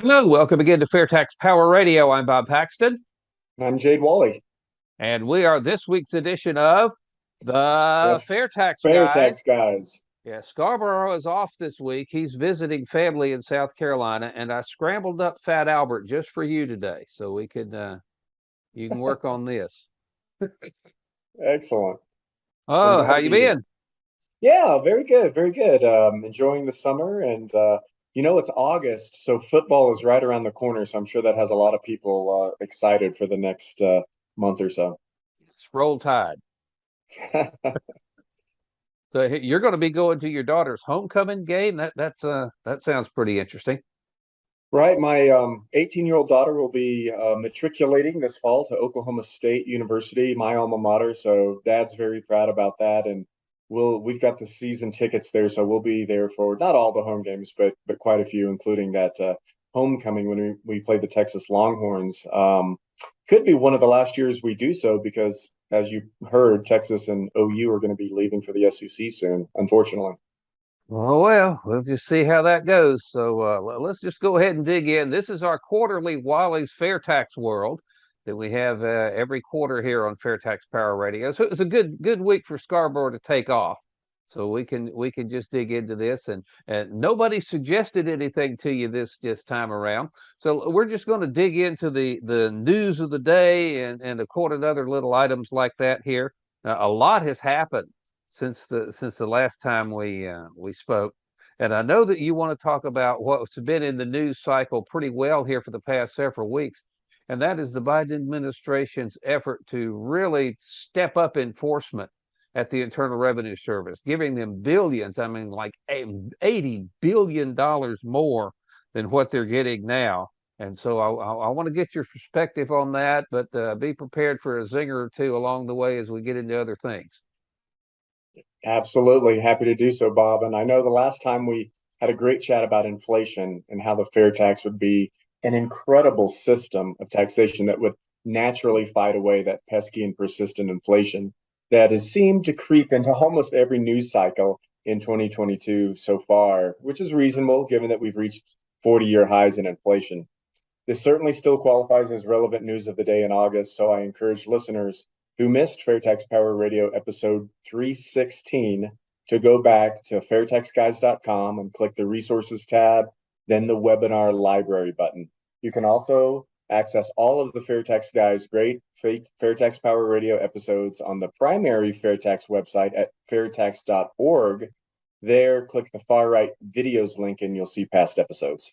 Hello, welcome again to FAIRtax Power Radio. I'm Bob Paxton. I'm Jade Walle. And we are this week's edition of the FAIRtax Guys. FAIRtax Guys. Yeah, Scarborough is off this week. He's visiting family in South Carolina, and I scrambled up Fat Albert just for you today, so we could you can work on this. Excellent. Oh, how you been? Yeah, very good, very good. Enjoying the summer, and it's August, so football is right around the corner. So I'm sure that has a lot of people excited for the next month or so. It's roll tide. So you're going to be going to your daughter's homecoming game. That sounds pretty interesting. Right, my 18-year-old daughter will be matriculating this fall to Oklahoma State University, my alma mater. So Dad's very proud about that, and we've got the season tickets there, so we'll be there for not all the home games, but quite a few, including that homecoming when we play the Texas Longhorns. Could be one of the last years we do so because, as you heard, Texas and OU are going to be leaving for the SEC soon, unfortunately. Well, we'll just see how that goes. So let's just go ahead and dig in. This is our quarterly Wally's FAIRtax World that we have every quarter here on FAIRtax Power Radio. So it's a good week for Scarborough to take off. So we can just dig into this, and nobody suggested anything to you this time around. So we're just going to dig into the news of the day and according to other little items like that here. A lot has happened since the last time we spoke, and I know that you want to talk about what's been in the news cycle pretty well here for the past several weeks, and that is the Biden administration's effort to really step up enforcement at the Internal Revenue Service, giving them billions, I mean like $80 billion more than what they're getting now. And so I want to get your perspective on that, but be prepared for a zinger or two along the way as we get into other things. Absolutely. Happy to do so, Bob. And I know the last time we had a great chat about inflation and how the fair tax would be an incredible system of taxation that would naturally fight away that pesky and persistent inflation that has seemed to creep into almost every news cycle in 2022 so far, which is reasonable given that we've reached 40-year highs in inflation. This certainly still qualifies as relevant news of the day in August, so I encourage listeners who missed FAIRtax Power Radio episode 316 to go back to fairtaxguys.com and click the resources tab, then the webinar library button. You can also access all of the FAIRtax Guys' great FAIRtax Power Radio episodes on the primary FAIRtax website at fairtax.org. There, click the far right videos link and you'll see past episodes.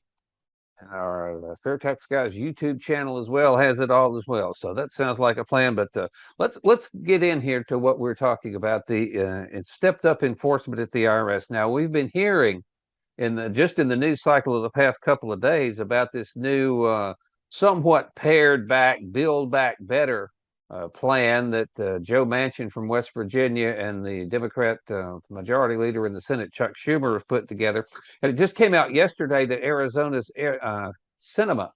Our FAIRtax Guys YouTube channel as well has it all as well. So that sounds like a plan. But let's get in here to what we're talking about. It stepped up enforcement at the IRS. Now we've been hearing just in the news cycle of the past couple of days about this new somewhat pared back, Build Back Better plan that Joe Manchin from West Virginia and the Democrat majority leader in the Senate, Chuck Schumer, have put together. And it just came out yesterday that Arizona's Sinema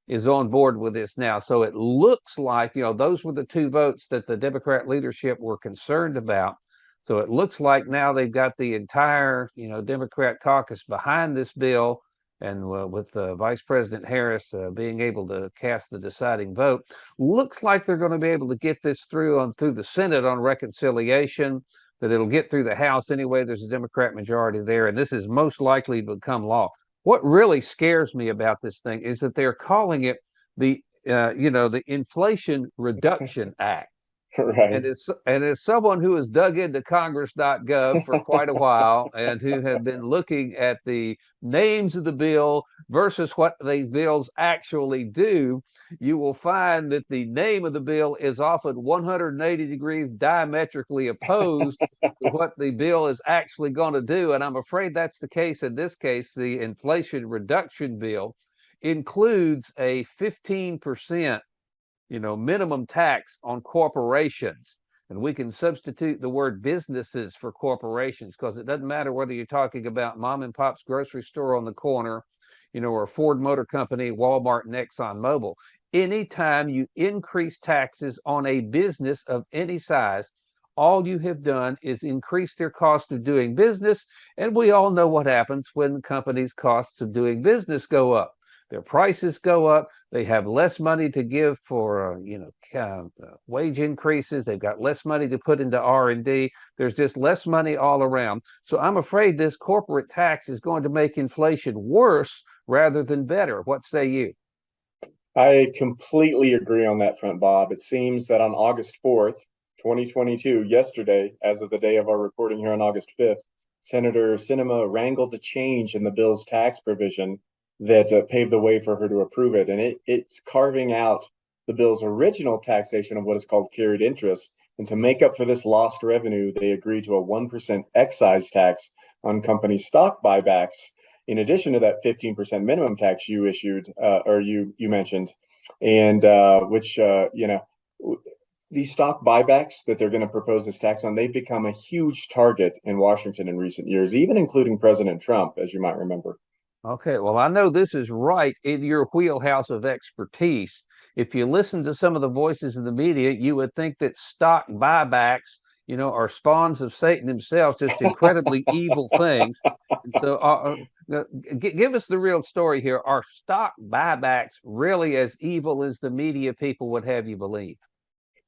is on board with this now. So it looks like, those were the two votes that the Democrat leadership were concerned about. So it looks like now they've got the entire, Democrat caucus behind this bill. And with Vice President Harris being able to cast the deciding vote, looks like they're going to be able to get this through the Senate on reconciliation, that it'll get through the House anyway. There's a Democrat majority there, and this is most likely to become law. What really scares me about this thing is that they're calling it the Inflation Reduction Act. Right. And as someone who has dug into Congress.gov for quite a while and who have been looking at the names of the bill versus what the bills actually do, you will find that the name of the bill is often 180 degrees diametrically opposed to what the bill is actually going to do. And I'm afraid that's the case in this case. The Inflation Reduction Bill includes a 15% minimum tax on corporations. And we can substitute the word businesses for corporations because it doesn't matter whether you're talking about mom and pop's grocery store on the corner, or Ford Motor Company, Walmart, and ExxonMobil. Anytime you increase taxes on a business of any size, all you have done is increase their cost of doing business. And we all know what happens when companies' costs of doing business go up. their prices go up. They have less money to give for wage increases. They've got less money to put into R&D. There's just less money all around. So I'm afraid this corporate tax is going to make inflation worse rather than better. What say you? I completely agree on that front, Bob. It seems that on August 4th, 2022, yesterday, as of the day of our recording here on August 5th, Senator Sinema wrangled a change in the bill's tax provision that paved the way for her to approve it. And it's carving out the bill's original taxation of what is called carried interest. And to make up for this lost revenue, they agreed to a 1% excise tax on company stock buybacks, in addition to that 15% minimum tax you issued or you mentioned, and which these stock buybacks that they're going to propose this tax on, they've become a huge target in Washington in recent years, even including President Trump, as you might remember. Okay, well, I know this is right in your wheelhouse of expertise. If you listen to some of the voices in the media, you would think that stock buybacks, are spawns of Satan himself, just incredibly evil things. And so give us the real story here. Are stock buybacks really as evil as the media people would have you believe?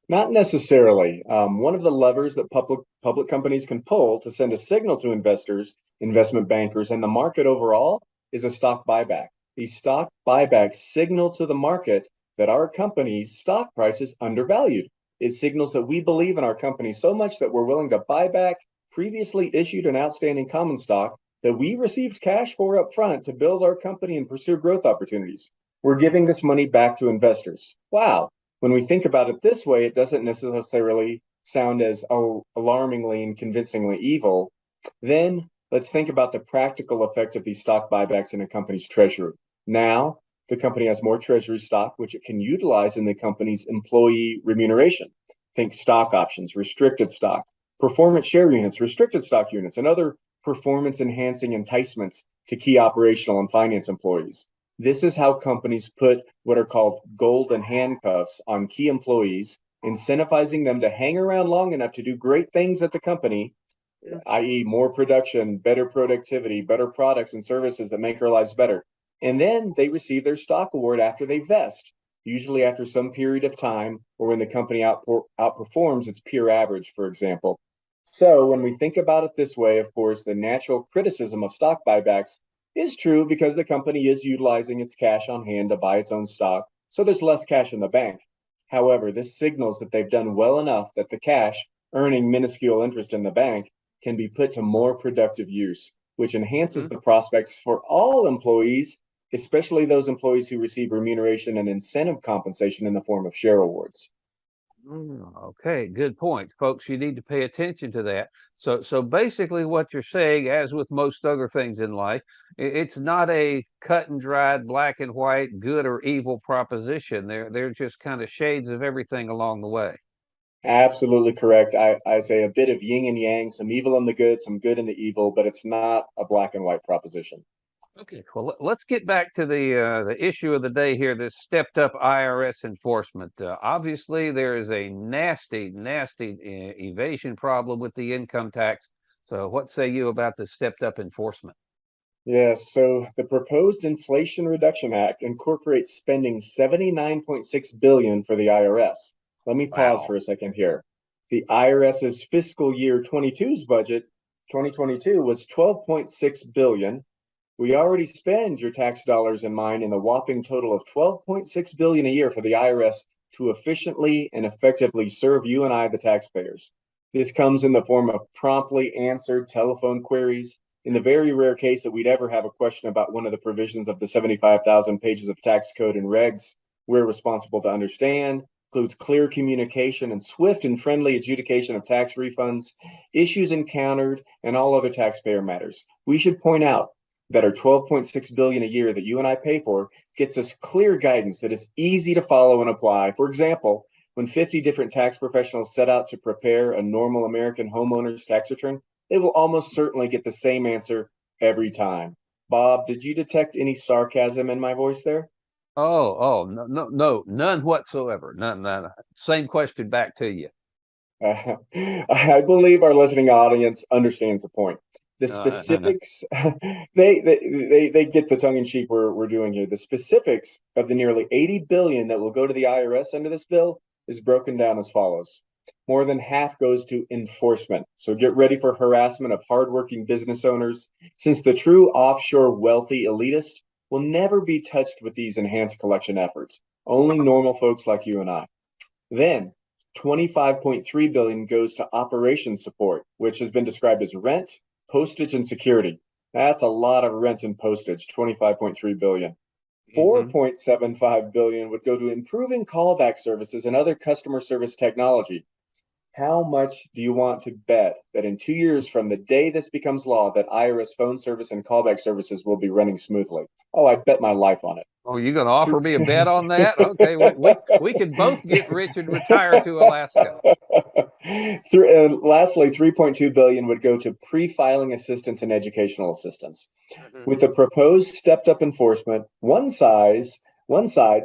Not necessarily. One of the levers that public companies can pull to send a signal to investors, investment bankers, and the market overall is a stock buyback. These stock buybacks signal to the market that our company's stock price is undervalued. It signals that we believe in our company so much that we're willing to buy back previously issued and outstanding common stock that we received cash for up front to build our company and pursue growth opportunities. We're giving this money back to investors. Wow. When we think about it this way, it doesn't necessarily sound as alarmingly and convincingly evil. Then let's think about the practical effect of these stock buybacks in a company's treasury. Now, the company has more treasury stock, which it can utilize in the company's employee remuneration. Think stock options, restricted stock, performance share units, restricted stock units, and other performance enhancing enticements to key operational and finance employees. This is how companies put what are called golden handcuffs on key employees, incentivizing them to hang around long enough to do great things at the company, i.e., more production, better productivity, better products and services that make our lives better. And then they receive their stock award after they vest, usually after some period of time or when the company outperforms its peer average, for example. So when we think about it this way, of course, the natural criticism of stock buybacks is true because the company is utilizing its cash on hand to buy its own stock, so there's less cash in the bank. However, this signals that they've done well enough that the cash, earning minuscule interest in the bank, can be put to more productive use, which enhances the prospects for all employees, especially those employees who receive remuneration and incentive compensation in the form of share awards. Okay, good point, folks. You need to pay attention to that. So basically, what you're saying, as with most other things in life, it's not a cut and dried, black and white, good or evil proposition. They're just kind of shades of everything along the way. Absolutely correct. I say a bit of yin and yang, some evil in the good, some good in the evil, but it's not a black and white proposition. Okay, well, let's get back to the issue of the day here, this stepped up IRS enforcement. Obviously, there is a nasty evasion problem with the income tax. So what say you about the stepped up enforcement? Yes, so the proposed Inflation Reduction Act incorporates spending $79.6 billion for the IRS. Let me pause Wow. for a second here. The IRS's fiscal year 22's budget, 2022, was $12.6 billion. We already spend your tax dollars and mine in the whopping total of $12.6 billion a year for the IRS to efficiently and effectively serve you and I, the taxpayers. This comes in the form of promptly answered telephone queries. In the very rare case that we'd ever have a question about one of the provisions of the 75,000 pages of tax code and regs, we're responsible to understand. Includes clear communication and swift and friendly adjudication of tax refunds, issues encountered, and all other taxpayer matters. We should point out that our $12.6 billion a year that you and I pay for gets us clear guidance that is easy to follow and apply. For example, when 50 different tax professionals set out to prepare a normal American homeowner's tax return, they will almost certainly get the same answer every time. Bob, did you detect any sarcasm in my voice there? No, none whatsoever. None. Same question back to you. I believe our listening audience understands the point. The I know. specifics, they get the tongue in cheek we're doing here. The specifics of the nearly 80 billion that will go to the IRS under this bill is broken down as follows. More than half goes to enforcement. So get ready for harassment of hardworking business owners, since the true offshore wealthy elitist will never be touched with these enhanced collection efforts. Only normal folks like you and I. Then 25.3 billion goes to operation support, which has been described as rent, postage, and security. That's a lot of rent and postage, 25.3 billion. Mm-hmm. 4.75 billion would go to improving callback services and other customer service technology. How much do you want to bet that in 2 years from the day this becomes law, that IRS phone service and callback services will be running smoothly? Oh, I'd bet my life on it. Oh, you going to offer me a bet on that? Okay, we could both get rich and retire to Alaska. Lastly, 3.2 billion would go to pre-filing assistance and educational assistance. Mhm. With the proposed stepped-up enforcement, one side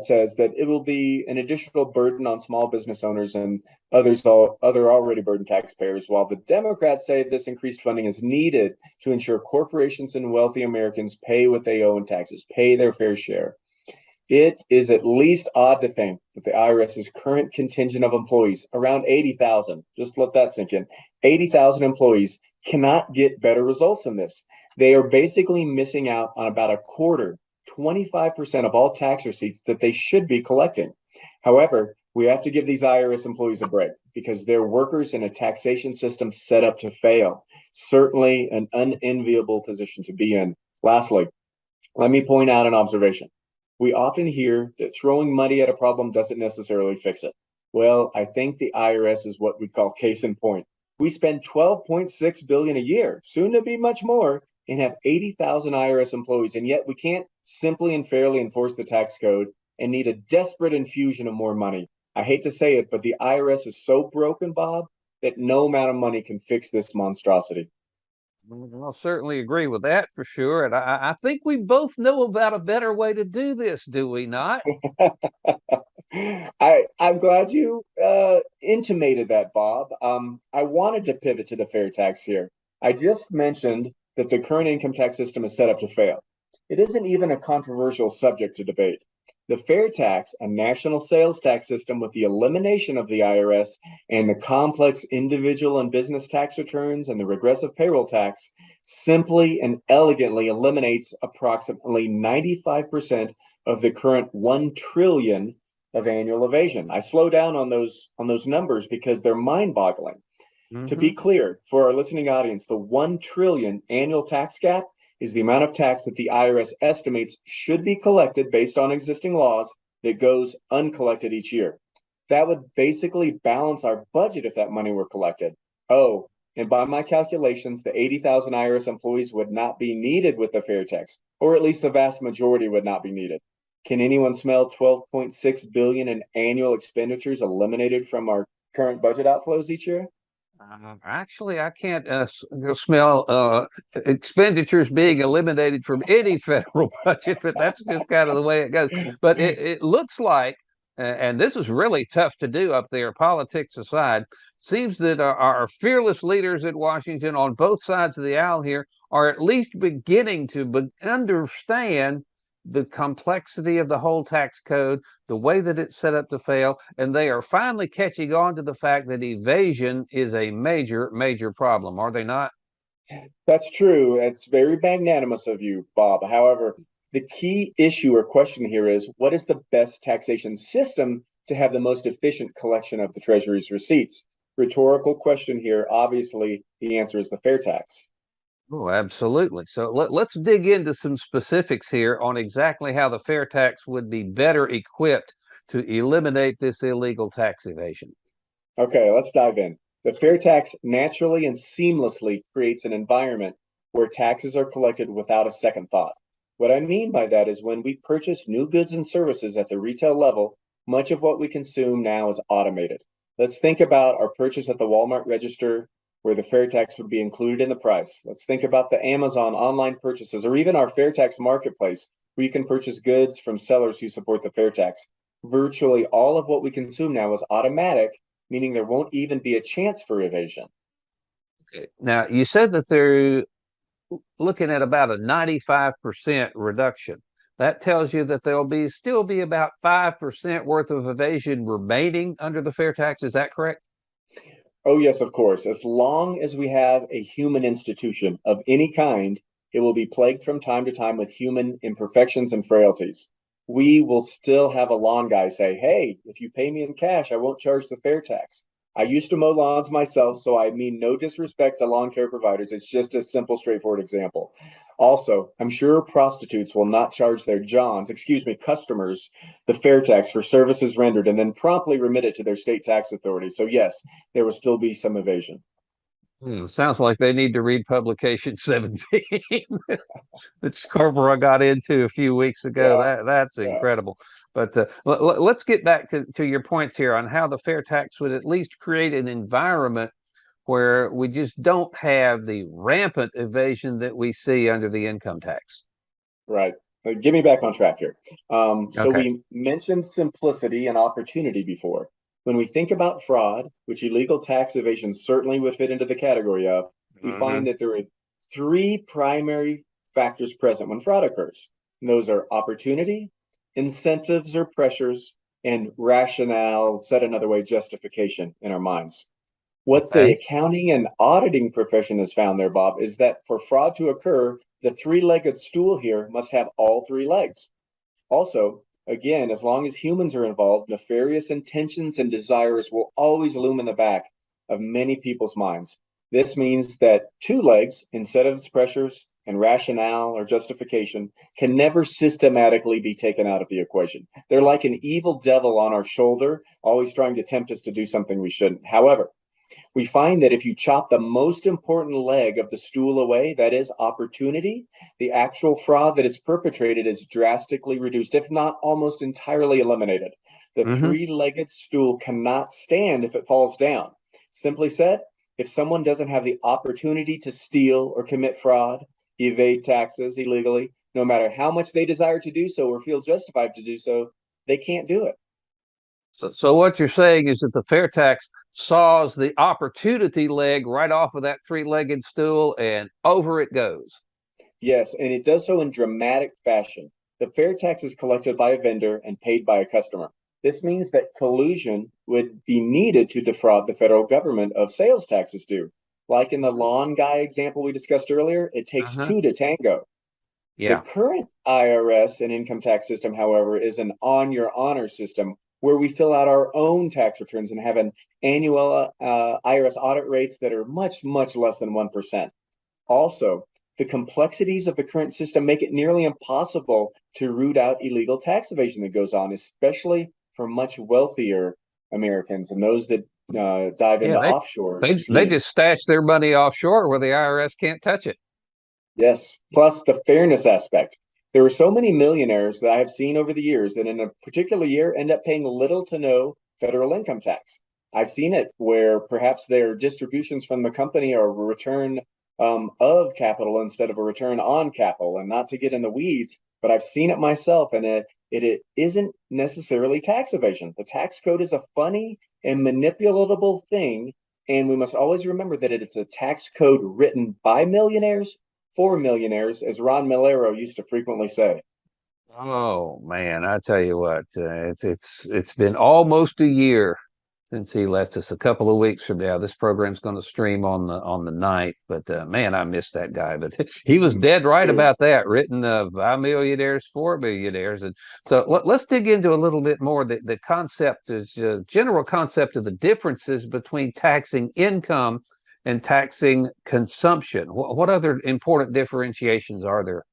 says that it will be an additional burden on small business owners and other already burdened taxpayers, while the Democrats say this increased funding is needed to ensure corporations and wealthy Americans pay what they owe in taxes, pay their fair share. It is at least odd to think that the IRS's current contingent of employees, around 80,000, just let that sink in, 80,000 employees cannot get better results than this. They are basically missing out on about a quarter, 25% of all tax receipts that they should be collecting. However, we have to give these IRS employees a break because they're workers in a taxation system set up to fail. Certainly an unenviable position to be in. Lastly, let me point out an observation. We often hear that throwing money at a problem doesn't necessarily fix it. Well, I think the IRS is what we call case in point. We spend 12.6 billion a year, soon to be much more, and have 80,000 IRS employees, and yet we can't simply and fairly enforce the tax code and need a desperate infusion of more money. I hate to say it, but the IRS is so broken, Bob, that no amount of money can fix this monstrosity. I'll certainly agree with that for sure. And I think we both know about a better way to do this, do we not? I'm glad you intimated that, Bob. I wanted to pivot to the fair tax here. I just mentioned that the current income tax system is set up to fail. It isn't even a controversial subject to debate. The fair tax, a national sales tax system with the elimination of the IRS and the complex individual and business tax returns and the regressive payroll tax, simply and elegantly eliminates approximately 95% of the current 1 trillion of annual evasion. I slow down on those numbers because they're mind-boggling. To be Mm-hmm. clear, for our listening audience, the 1 trillion annual tax gap is the amount of tax that the IRS estimates should be collected based on existing laws that goes uncollected each year. That would basically balance our budget if that money were collected. Oh, and by my calculations, the 80,000 IRS employees would not be needed with the fair tax, or at least the vast majority would not be needed. Can anyone smell 12.6 billion in annual expenditures eliminated from our current budget outflows each year? Actually, I can't smell expenditures being eliminated from any federal budget, but that's just kind of the way it goes. But it looks like, and this is really tough to do up there, politics aside, seems that our fearless leaders in Washington on both sides of the aisle here are at least beginning to understand the complexity of the whole tax code, the way that it's set up to fail, and they are finally catching on to the fact that evasion is a major, major problem, are they not? That's true. It's very magnanimous of you, Bob. However, the key issue or question here is what is the best taxation system to have the most efficient collection of the Treasury's receipts? Rhetorical question here. Obviously, the answer is the fair tax. Oh, absolutely. So let's dig into some specifics here on exactly how the fair tax would be better equipped to eliminate this illegal tax evasion. Okay, let's dive in. The fair tax naturally and seamlessly creates an environment where taxes are collected without a second thought. What I mean by that is when we purchase new goods and services at the retail level, much of what we consume now is automated. Let's think about our purchase at the Walmart register where the fair tax would be included in the price. Let's think about the Amazon online purchases or even our fair tax marketplace where you can purchase goods from sellers who support the fair tax. Virtually all of what we consume now is automatic, meaning there won't even be a chance for evasion. Okay. Now, you said that there looking at about a 95% reduction. That tells you that there'll still be about 5% worth of evasion remaining under the fair tax. Is that correct? Oh, yes, of course. As long as we have a human institution of any kind, it will be plagued from time to time with human imperfections and frailties. We will still have a lawn guy say, "Hey, if you pay me in cash, I won't charge the fair tax." I used to mow lawns myself, so I mean no disrespect to lawn care providers. It's just a simple, straightforward example. Also, I'm sure prostitutes will not charge their customers, the fair tax for services rendered and then promptly remit it to their state tax authorities. So, yes, there will still be some evasion. Sounds like they need to read publication 17 that Scarborough got into a few weeks ago. Yeah, That's yeah. incredible. But let's get back to your points here on how the fair tax would at least create an environment where we just don't have the rampant evasion that we see under the income tax. Right. Get me back on track here. So Okay. we mentioned simplicity and opportunity before. When we think about fraud, which illegal tax evasion certainly would fit into the category of, we Hmm. find that there are three primary factors present when fraud occurs. And those are opportunity, incentives or pressures, and rationale, said another way, justification in our minds. What the Okay. accounting and auditing profession has found there, Bob, is that for fraud to occur, the three-legged stool here must have all three legs. Also, again, as long as humans are involved, nefarious intentions and desires will always loom in the back of many people's minds. This means that two legs, incentives, pressures, and rationale or justification, can never systematically be taken out of the equation. They're like an evil devil on our shoulder, always trying to tempt us to do something we shouldn't. However, we find that if you chop the most important leg of the stool away, that is opportunity, the actual fraud that is perpetrated is drastically reduced, if not almost entirely eliminated. The Hmm. three-legged stool cannot stand if it falls down. Simply said, if someone doesn't have the opportunity to steal or commit fraud, evade taxes illegally, no matter how much they desire to do so or feel justified to do so, they can't do it. So what you're saying is that the fair tax saws the opportunity leg right off of that three-legged stool and over it goes. Yes, and it does so in dramatic fashion. The fair tax is collected by a vendor and paid by a customer. This means that collusion would be needed to defraud the federal government of sales taxes due. Like in the lawn guy example we discussed earlier, it takes Uh-huh. two to tango. The Yeah. current IRS and income tax system, however, is an on your honor system where we fill out our own tax returns and have an annual IRS audit rates that are much, much less than 1%. Also, the complexities of the current system make it nearly impossible to root out illegal tax evasion that goes on, especially for much wealthier Americans and those that dive Yeah, into offshore they schemes. just stash their money offshore where the IRS can't touch it. Yes, plus the fairness aspect. There are so many millionaires that I have seen over the years that in a particular year end up paying little to no federal income tax. I've seen it where perhaps their distributions from the company are a return of capital instead of a return on capital. And not to get in the weeds, but I've seen it myself, and it isn't necessarily tax evasion. The tax code is a funny and manipulatable thing, and we must always remember that it is a tax code written by millionaires for millionaires, as Ron Malero used to frequently say. Oh man, I tell you what, it's been almost a year since he left us. A couple of weeks from now, this program's going to stream on the ninth. But man, I miss that guy. But he was dead right True. about that. Written by millionaires for millionaires. And so let's dig into a little bit more. The concept is general concept of the differences between taxing income and taxing consumption. What other important differentiations are there?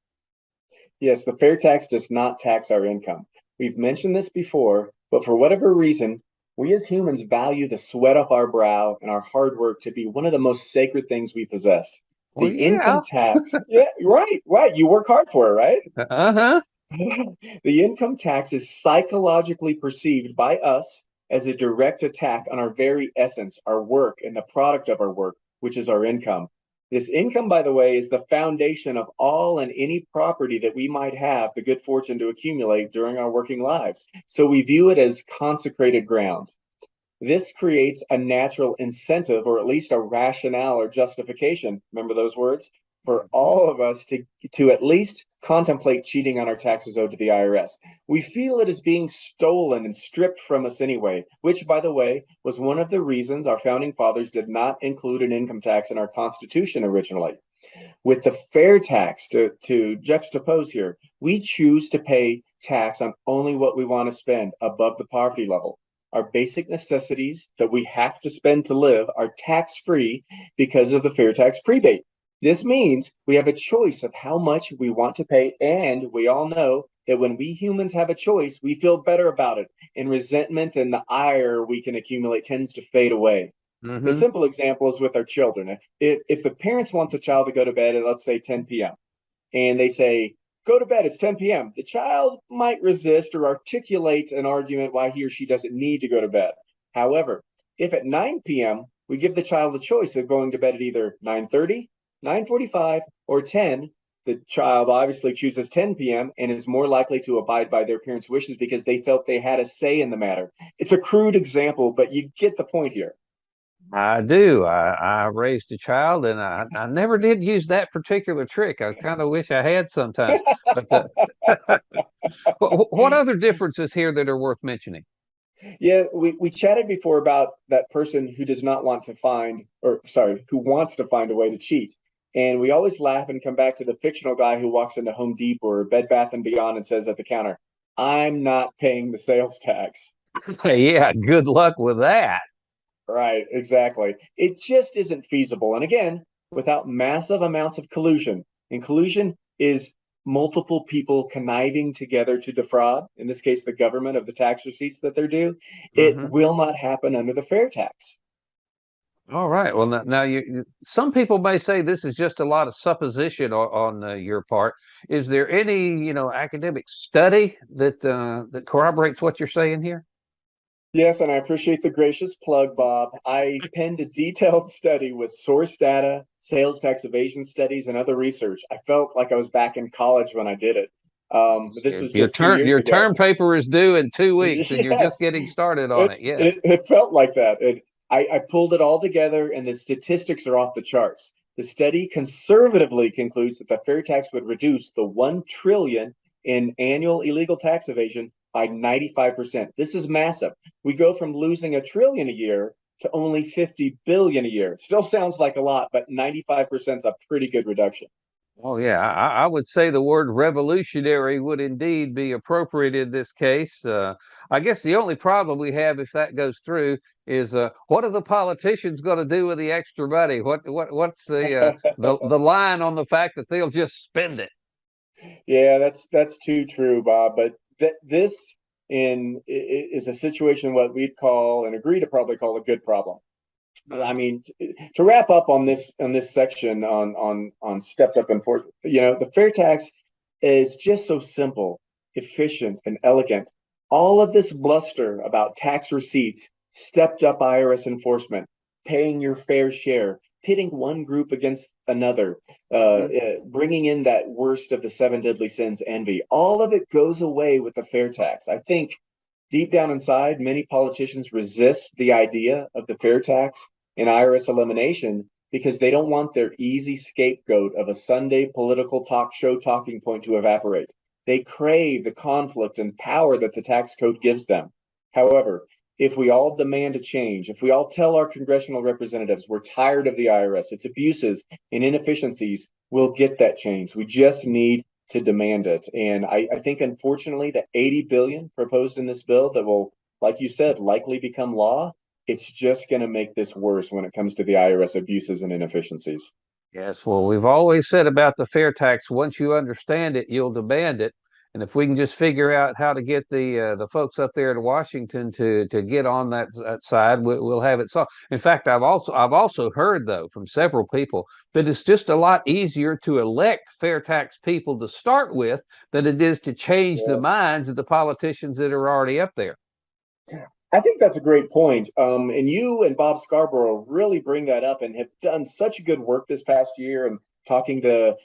Yes, the fair tax does not tax our income. We've mentioned this before, but for whatever reason, we as humans value the sweat off our brow and our hard work to be one of the most sacred things we possess. Well, The yeah. income tax, yeah, right, right. You work hard for it, right? Uh-huh. The income tax is psychologically perceived by us as a direct attack on our very essence, our work, and the product of our work, which is our income. This income, by the way, is the foundation of all and any property that we might have the good fortune to accumulate during our working lives. So we view it as consecrated ground. This creates a natural incentive, or at least a rationale or justification, remember those words, for all of us to at least contemplate cheating on our taxes owed to the IRS. We feel it is being stolen and stripped from us anyway, which, by the way, was one of the reasons our founding fathers did not include an income tax in our Constitution originally. With the fair tax, to juxtapose here, we choose to pay tax on only what we want to spend above the poverty level. Our basic necessities that we have to spend to live are tax-free because of the fair tax prebate. This means we have a choice of how much we want to pay, and we all know that when we humans have a choice, we feel better about it, and resentment and the ire we can accumulate tends to fade away. A simple example is with our children. If the parents want the child to go to bed at, let's say, 10 p.m., and they say, go to bed, it's 10 p.m., the child might resist or articulate an argument why he or she doesn't need to go to bed. However, if at 9 p.m., we give the child the choice of going to bed at either 9:30, 9:45, or 10, the child obviously chooses 10 p.m. and is more likely to abide by their parents' wishes because they felt they had a say in the matter. It's a crude example, but you get the point here. I do. I raised a child, and I never did use that particular trick. I kind of wish I had sometimes. But what other differences here that are worth mentioning? Yeah, we chatted before about that person who does not want to find, or sorry, who wants to find a way to cheat. And we always laugh and come back to the fictional guy who walks into Home Depot or Bed Bath and Beyond and says at the counter, I'm not paying the sales tax. Yeah, good luck with that. Right, exactly. It just isn't feasible. And again, without massive amounts of collusion, and collusion is multiple people conniving together to defraud, in this case, the government of the tax receipts that they're due, it Hmm. will not happen under the fair tax. All right. Well, now some people may say this is just a lot of supposition on your part. Is there any, academic study that corroborates what you're saying here? Yes, and I appreciate the gracious plug, Bob. I penned a detailed study with source data, sales tax evasion studies, and other research. I felt like I was back in college when I did it. But this was Your just 2 years your ago. term paper is due in 2 weeks, and you're just Yes, getting started on it. Yes. it felt like that. I pulled it all together, and the statistics are off the charts. The study conservatively concludes that the fair tax would reduce the 1 trillion in annual illegal tax evasion by 95%. This is massive. We go from losing a trillion a year to only 50 billion a year. It still sounds like a lot, but 95% is a pretty good reduction. Oh, yeah. I would say the word revolutionary would indeed be appropriate in this case. I guess the only problem we have if that goes through is what are the politicians going to do with the extra money? What's the line on the fact that they'll just spend it? Yeah, that's too true, Bob. But this is a situation what we'd call and agree to probably call a good problem. I mean, to wrap up on this section on stepped up enforcement, the fair tax is just so simple, efficient, and elegant. All of this bluster about tax receipts, stepped up IRS enforcement, paying your fair share, pitting one group against another, bringing in that worst of the seven deadly sins, envy. All of it goes away with the fair tax. I think deep down inside, many politicians resist the idea of the fair tax and IRS elimination because they don't want their easy scapegoat of a Sunday political talk show talking point to evaporate. They crave the conflict and power that the tax code gives them. However, if we all demand a change, if we all tell our congressional representatives we're tired of the IRS, its abuses and inefficiencies, we'll get that change. We just need to demand it. And I think, unfortunately, the 80 billion proposed in this bill that will, like you said, likely become law, it's just going to make this worse when it comes to the IRS abuses and inefficiencies. Yes, well, we've always said about the fair tax, once you understand it, you'll demand it. And if we can just figure out how to get the folks up there in Washington to get on that side, we'll have it solved. In fact, I've also heard though from several people that it's just a lot easier to elect fair tax people to start with than it is to change the Yes. minds of the politicians that are already up there. I think that's a great point. And you and Bob Scarborough really bring that up and have done such good work this past year and talking to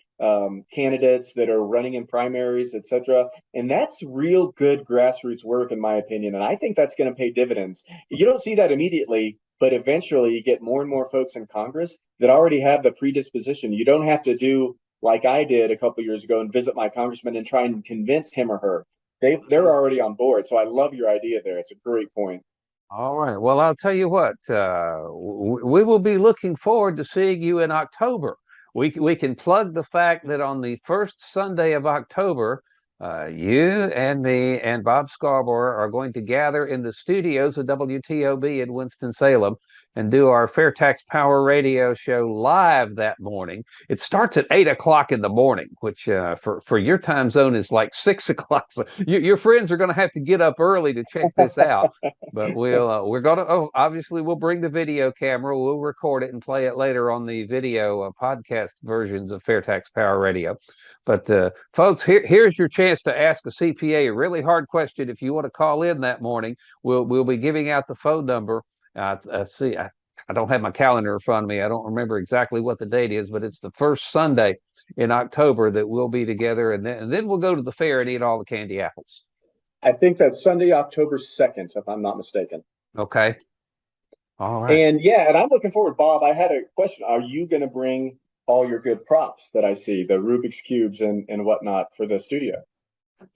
candidates that are running in primaries, et cetera. And that's real good grassroots work, in my opinion. And I think that's going to pay dividends. You don't see that immediately, but eventually you get more and more folks in Congress that already have the predisposition. You don't have to do like I did a couple of years ago and visit my congressman and try and convince him or her. They're already on board. So I love your idea there. It's a great point. All right. Well, I'll tell you what, we will be looking forward to seeing you in October. We can plug the fact that on the first Sunday of October, you and me and Bob Scarborough are going to gather in the studios of WTOB in Winston-Salem and do our FAIRtax Power Radio show live that morning. It starts at 8 o'clock in the morning, which for your time zone is like 6 o'clock. So your friends are going to have to get up early to check this out. But we're going to, obviously we'll bring the video camera, we'll record it and play it later on the video podcast versions of FAIRtax Power Radio. But folks, here's your chance to ask a CPA a really hard question. If you want to call in that morning, we'll be giving out the phone number. I don't have my calendar in front of me. I don't remember exactly what the date is, but it's the first Sunday in October that we'll be together, and then we'll go to the fair and eat all the candy apples. I think that's Sunday, October 2nd, if I'm not mistaken. Okay. All right. And yeah, and I'm looking forward. Bob, I had a question. Are you going to bring all your good props that I see, the Rubik's Cubes and whatnot for the studio?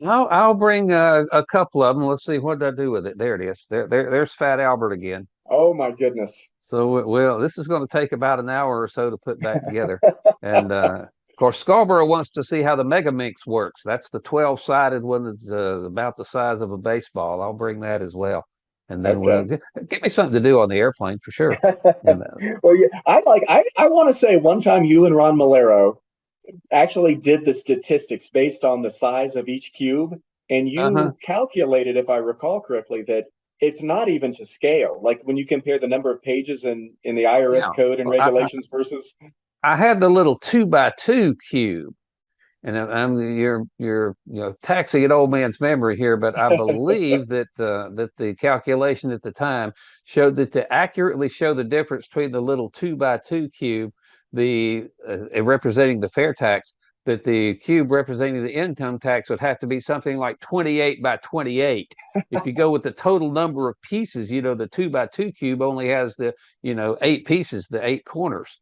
I'll bring a couple of them. Let's see, what did I do with it? There it is. There's Fat Albert again. Oh my goodness. So this is going to take about an hour or so to put back together. And of course, Scarborough wants to see how the Mega Minx works. That's the 12-sided one that's about the size of a baseball. I'll bring that as well. And then Okay. Get me something to do on the airplane for sure. Well, yeah, I want to say one time you and Ron Malero actually did the statistics based on the size of each cube, and you calculated, if I recall correctly, that it's not even to scale. Like when you compare the number of pages in the IRS code and regulations versus. I had the little 2x2 cube, and you're taxing an old man's memory here, but I believe that the calculation at the time showed that to accurately show the difference between the little 2x2 cube, representing the fair tax, that the cube representing the income tax would have to be something like 28 by 28. If you go with the total number of pieces, the 2x2 cube only has the 8 pieces, the 8 corners.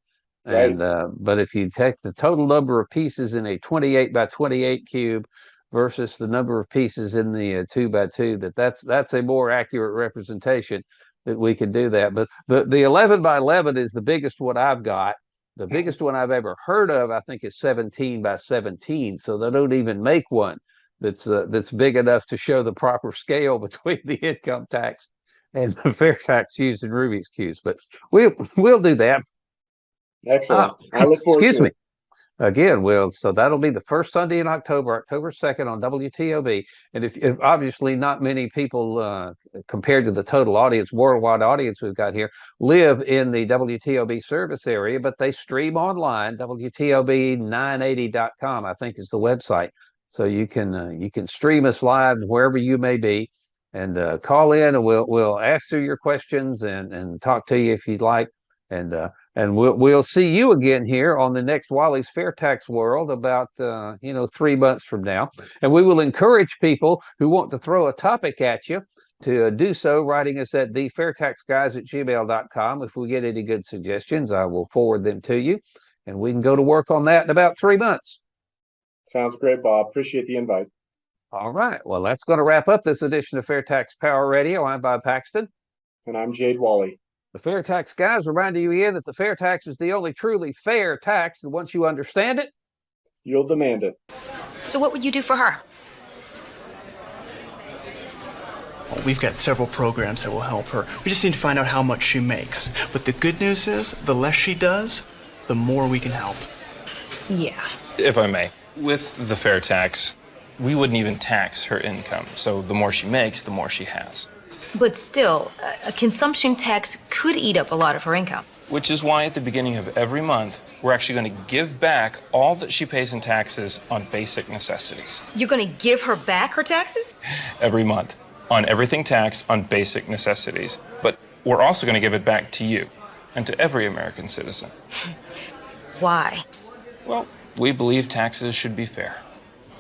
Right. And but if you take the total number of pieces in a 28 by 28 cube versus the number of pieces in the 2x2, that's a more accurate representation that we can do that. But the 11 by 11 is the biggest one I've got. The biggest one I've ever heard of, I think, is 17 by 17. So they don't even make one that's big enough to show the proper scale between the income tax and the fair tax used in Rubik's cubes. But we'll do that. Excellent. I look forward excuse to me. it. Again, so that'll be the first Sunday in October, October 2nd on WTOB. And if obviously not many people, compared to the total audience, worldwide audience we've got here, live in the WTOB service area, but they stream online. WTOB980.com, I think, is the website. So you can stream us live wherever you may be, and call in, and we'll answer your questions and talk to you if you'd like. And we'll see you again here on the next Walle's FAIRtax World about 3 months from now. And we will encourage people who want to throw a topic at you to do so, writing us at thefairtaxguys@gmail.com. If we get any good suggestions, I will forward them to you, and we can go to work on that in about 3 months. Sounds great, Bob. Appreciate the invite. All right. Well, that's going to wrap up this edition of FAIRtax Power Radio. I'm Bob Paxton. And I'm Jade Walle. The FAIRtax Guys reminding you again that the fair tax is the only truly fair tax, and once you understand it, you'll demand it. So what would you do for her? Well, we've got several programs that will help her. We just need to find out how much she makes. But the good news is, the less she does, the more we can help. Yeah. If I may, with the fair tax, we wouldn't even tax her income. So the more she makes, the more she has. But still, a consumption tax could eat up a lot of her income. Which is why at the beginning of every month, we're actually going to give back all that she pays in taxes on basic necessities. You're going to give her back her taxes? Every month, on everything taxed on basic necessities. But we're also going to give it back to you and to every American citizen. Why? Well, we believe taxes should be fair.